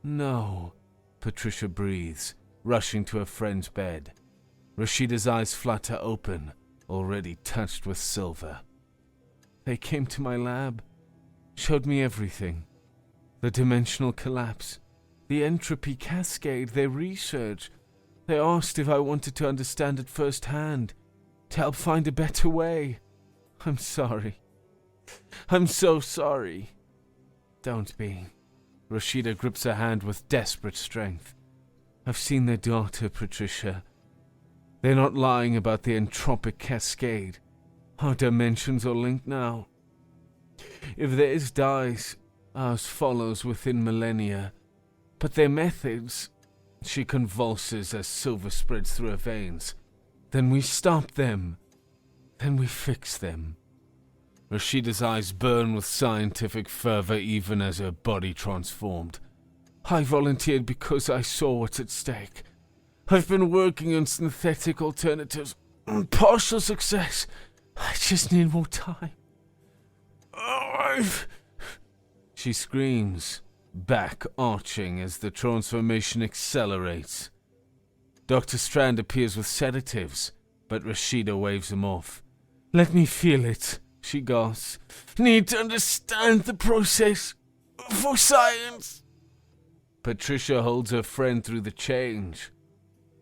No, Patricia breathes, rushing to her friend's bed. Rashida's eyes flutter open, already touched with silver. They came to my lab, showed me everything. The dimensional collapse, the entropy cascade, their research. They asked if I wanted to understand it firsthand, to help find a better way. I'm sorry. I'm so sorry. Don't be. Rashida grips her hand with desperate strength. I've seen their daughter, Patricia. They're not lying about the entropic cascade. Our dimensions are linked now. If theirs dies, ours follows within millennia. But their methods, She convulses as silver spreads through her veins. Then we stop them. Then we fix them. Rashida's eyes burn with scientific fervor even as her body transformed. I volunteered because I saw what's at stake. I've been working on synthetic alternatives. Partial success. I just need more time. She screams, back arching as the transformation accelerates. Dr. Strand appears with sedatives, but Rashida waves him off. Let me feel it, she gasps. Need to understand the process for science. Patricia holds her friend through the change,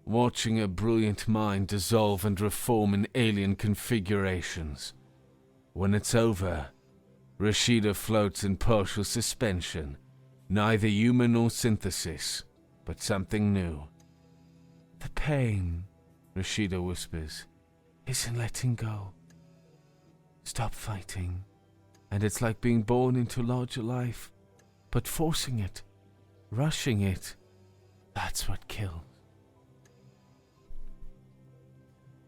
watching her brilliant mind dissolve and reform in alien configurations. When it's over, Rashida floats in partial suspension, neither human nor synthesis, but something new. The pain, Rashida whispers, isn't letting go. Stop fighting, and it's like being born into larger life, but forcing it, rushing it, that's what kills.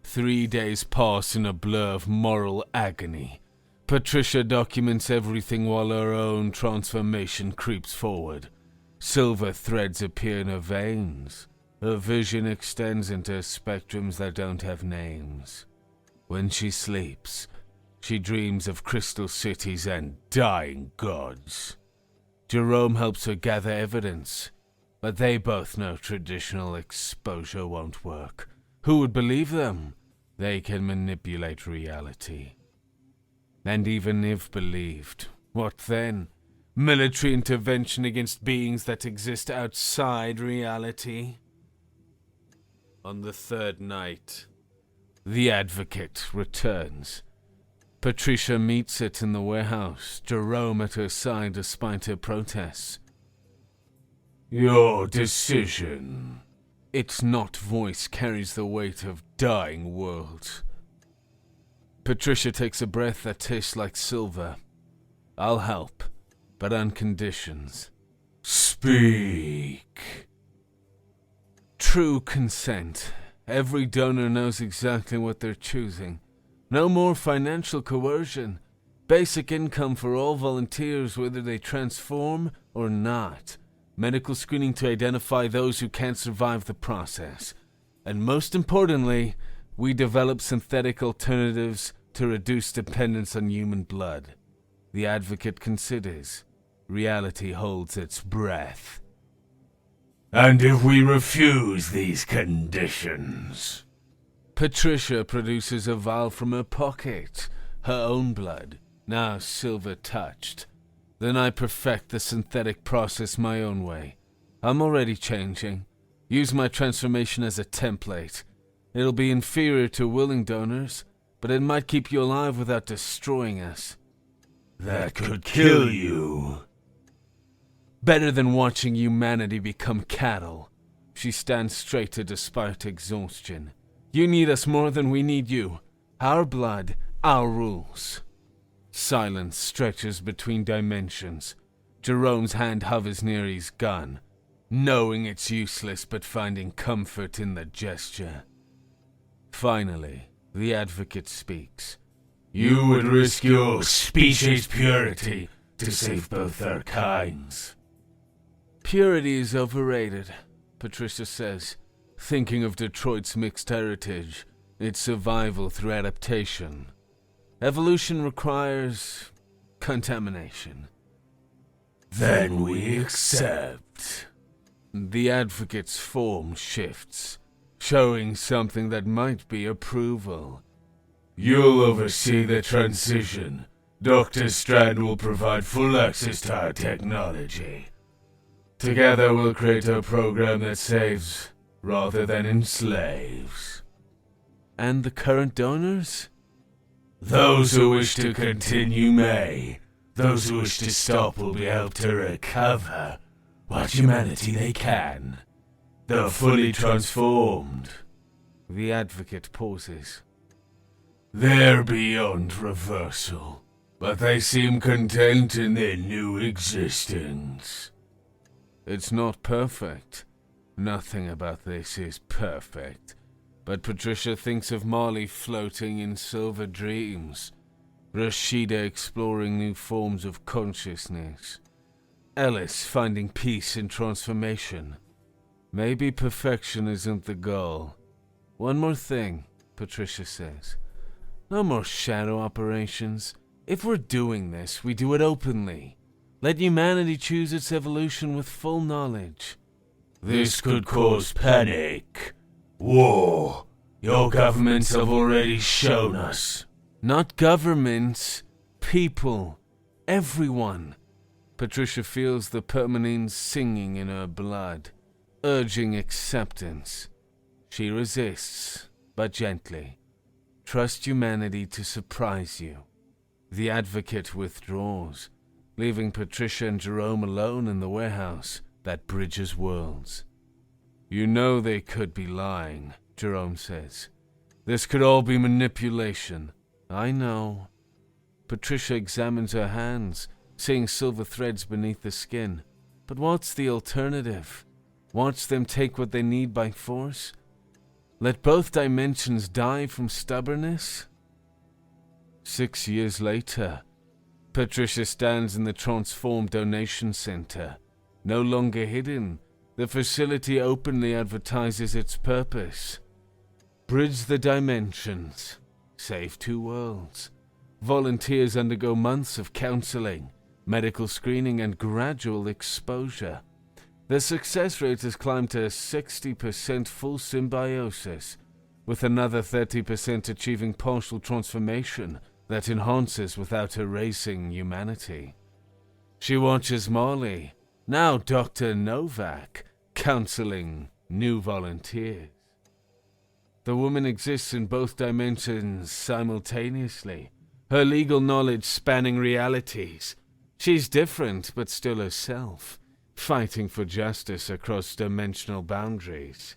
3 days pass in a blur of moral agony. Patricia documents everything while her own transformation creeps forward. Silver threads appear in her veins. Her vision extends into spectrums that don't have names. When she sleeps, she dreams of crystal cities and dying gods. Jerome helps her gather evidence, but they both know traditional exposure won't work. Who would believe them? They can manipulate reality. And even if believed, what then? Military intervention against beings that exist outside reality? On the third night, the Advocate returns. Patricia meets it in the warehouse, Jerome at her side despite her protests. Your decision. Its not voice carries the weight of dying worlds. Patricia takes a breath that tastes like silver. I'll help, but on conditions. Speak. True consent. Every donor knows exactly what they're choosing. No more financial coercion. Basic income for all volunteers, whether they transform or not. Medical screening to identify those who can't survive the process. And most importantly, we develop synthetic alternatives to reduce dependence on human blood. The Advocate considers. Reality holds its breath. And if we refuse these conditions? Patricia produces a vial from her pocket, her own blood, now silver-touched. Then I perfect the synthetic process my own way. I'm already changing. Use my transformation as a template. It'll be inferior to willing donors, but it might keep you alive without destroying us. That could kill you. Better than watching humanity become cattle. She stands straighter despite exhaustion. You need us more than we need you. Our blood, our rules. Silence stretches between dimensions. Jerome's hand hovers near his gun, knowing it's useless but finding comfort in the gesture. Finally, the Advocate speaks. You would risk your species' purity to save both our kinds. Purity is overrated, Patricia says, thinking of Detroit's mixed heritage, its survival through adaptation. Evolution requires contamination. Then we accept. The Advocate's form shifts, showing something that might be approval. You'll oversee the transition. Dr. Strand will provide full access to our technology. Together we'll create a program that saves rather than enslaves. And the current donors? Those who wish to continue may. Those who wish to stop will be helped to recover what humanity they can. The fully transformed. The Advocate pauses. They're beyond reversal, but they seem content in their new existence. It's not perfect. Nothing about this is perfect, but Patricia thinks of Molly floating in silver dreams, Rashida exploring new forms of consciousness, Ellis finding peace in transformation. Maybe perfection isn't the goal. One more thing, Patricia says. No more shadow operations. If we're doing this, we do it openly. Let humanity choose its evolution with full knowledge. This could cause panic. War. Your governments have already shown us. Not governments, people, everyone. Patricia feels the permanence singing in her blood, urging acceptance. She resists, but gently. Trust humanity to surprise you. The advocate withdraws, leaving Patricia and Jerome alone in the warehouse that bridges worlds. You know they could be lying, Jerome says. This could all be manipulation. I know. Patricia examines her hands, seeing silver threads beneath the skin. But what's the alternative? Watch them take what they need by force? Let both dimensions die from stubbornness? 6 years later, Patricia stands in the transformed donation center. No longer hidden, the facility openly advertises its purpose. Bridge the dimensions. Save 2 worlds. Volunteers undergo months of counseling, medical screening, and gradual exposure. The success rate has climbed to 60% full symbiosis, with another 30% achieving partial transformation that enhances without erasing humanity. She watches Molly, now Dr. Novak, counseling new volunteers. The woman exists in both dimensions simultaneously, her legal knowledge spanning realities. She's different, but still herself, fighting for justice across dimensional boundaries.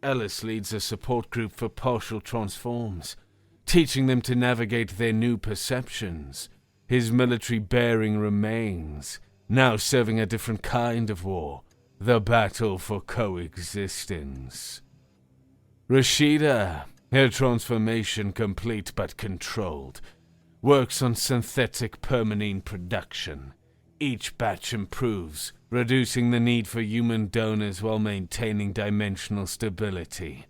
Ellis leads a support group for partial transforms, teaching them to navigate their new perceptions. His military bearing remains, now serving a different kind of war, the battle for coexistence. Rashida, her transformation complete but controlled, works on synthetic permanene production. Each batch improves, reducing the need for human donors while maintaining dimensional stability.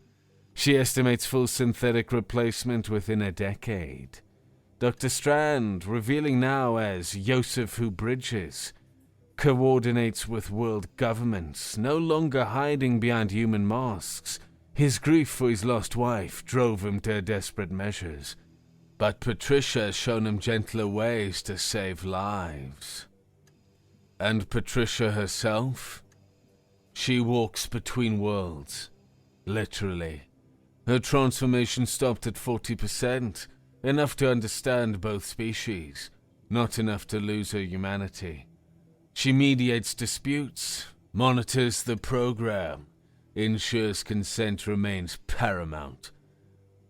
She estimates full synthetic replacement within a decade. Dr. Strand, revealing now as Yosef Who Bridges, coordinates with world governments, no longer hiding behind human masks. His grief for his lost wife drove him to desperate measures. But Patricia has shown him gentler ways to save lives. And Patricia herself? She walks between worlds, literally. Her transformation stopped at 40%, enough to understand both species, not enough to lose her humanity. She mediates disputes, monitors the program, ensures consent remains paramount.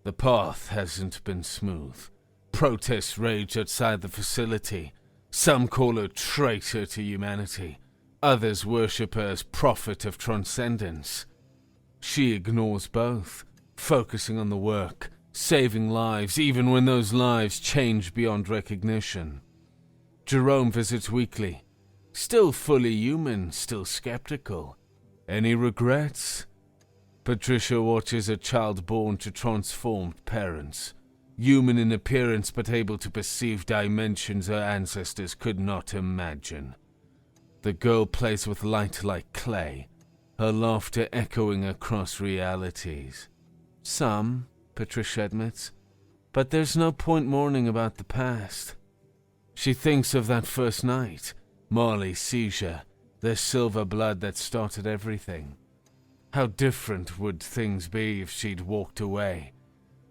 The path hasn't been smooth. Protests rage outside the facility. Some call her traitor to humanity. Others worship her as prophet of transcendence. She ignores both, focusing on the work, saving lives even when those lives change beyond recognition. Jerome visits weekly. Still fully human, still skeptical. Any regrets? Patricia watches a child born to transformed parents, human in appearance but able to perceive dimensions her ancestors could not imagine. The girl plays with light like clay, her laughter echoing across realities. Some, Patricia admits, but there's no point mourning about the past. She thinks of that first night, Molly's seizure, the silver blood that started everything. How different would things be if she'd walked away?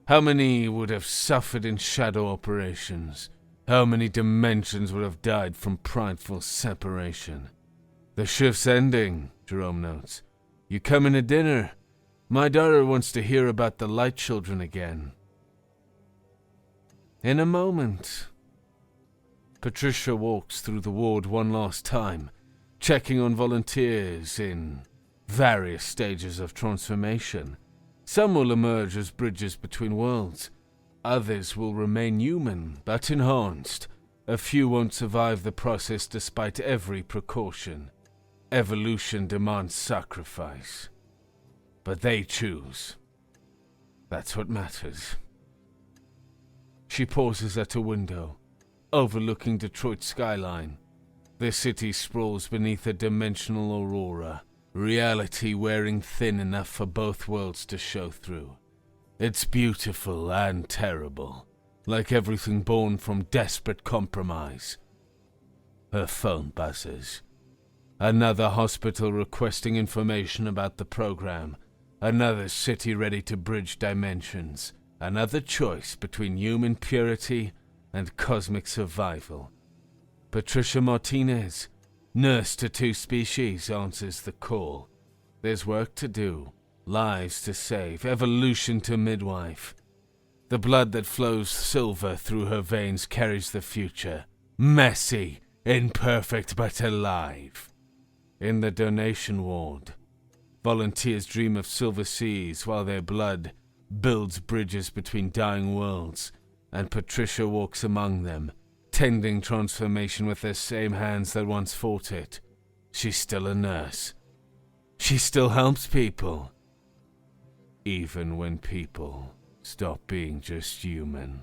How many would have suffered in shadow operations? How many dimensions would have died from prideful separation? The shift's ending, Jerome notes. You coming to dinner? My daughter wants to hear about the light children again. In a moment. Patricia walks through the ward one last time, checking on volunteers in various stages of transformation. Some will emerge as bridges between worlds. Others will remain human, but enhanced. A few won't survive the process despite every precaution. Evolution demands sacrifice. But they choose. That's what matters. She pauses at a window, overlooking Detroit's skyline. The city sprawls beneath a dimensional aurora, reality wearing thin enough for both worlds to show through. It's beautiful and terrible, like everything born from desperate compromise. Her phone buzzes. Another hospital requesting information about the program. Another city ready to bridge dimensions. Another choice between human purity and cosmic survival. Patricia Martinez, nurse to 2 species, answers the call. There's work to do, lives to save, evolution to midwife. The blood that flows silver through her veins carries the future. Messy, imperfect, but alive. In the donation ward, volunteers dream of silver seas while their blood builds bridges between dying worlds, and Patricia walks among them, tending transformation with the same hands that once fought it. She's still a nurse. She still helps people. Even when people stop being just human.